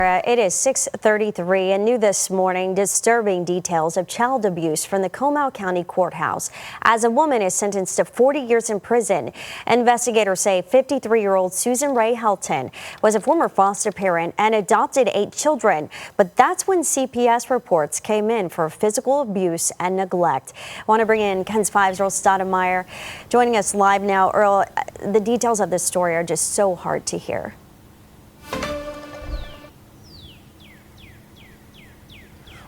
It is 6:33 and new this morning, disturbing details of child abuse from the Comal County Courthouse as a woman is sentenced to 40 years in prison. Investigators say 53-year-old Susan Ray Helton was a former foster parent and adopted 8 children. But that's when CPS reports came in for physical abuse and neglect. I want to bring in KENS 5's Earl Stoudemire joining us live now. Earl, the details of this story are just so hard to hear.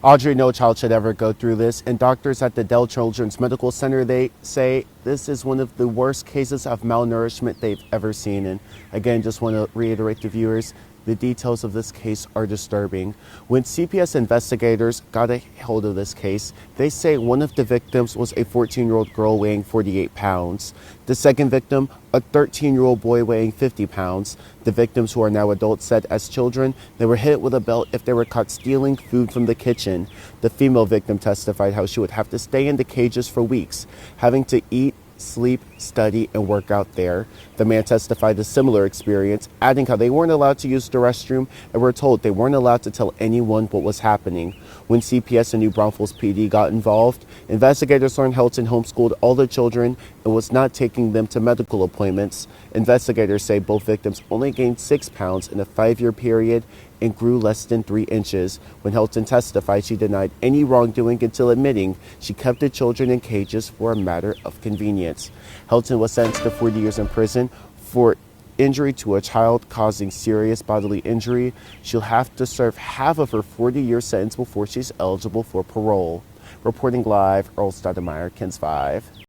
Audrey, no child should ever go through this, and doctors at the Dell Children's Medical Center, they say this is one of the worst cases of malnourishment they've ever seen. And again, just want to reiterate to viewers, the details of this case are disturbing. When CPS investigators got a hold of this case, they say one of the victims was a 14-year-old girl weighing 48 pounds. The second victim, a 13-year-old boy weighing 50 pounds. The victims, who are now adults, said as children, they were hit with a belt if they were caught stealing food from the kitchen. The female victim testified how she would have to stay in the cages for weeks, having to eat, sleep, study, and work out there. The man testified a similar experience, adding how they weren't allowed to use the restroom and were told they weren't allowed to tell anyone what was happening. When CPS and New Braunfels PD got involved, investigators learned Helton homeschooled all the children and was not taking them to medical appointments. Investigators say both victims only gained 6 pounds in a 5-year period and grew less than 3 inches. When Helton testified, she denied any wrongdoing until admitting she kept the children in cages for a matter of convenience. Helton was sentenced to 40 years in prison for injury to a child causing serious bodily injury. She'll have to serve half of her 40-year sentence before she's eligible for parole. Reporting live, Earl Stoudemire, KENS 5.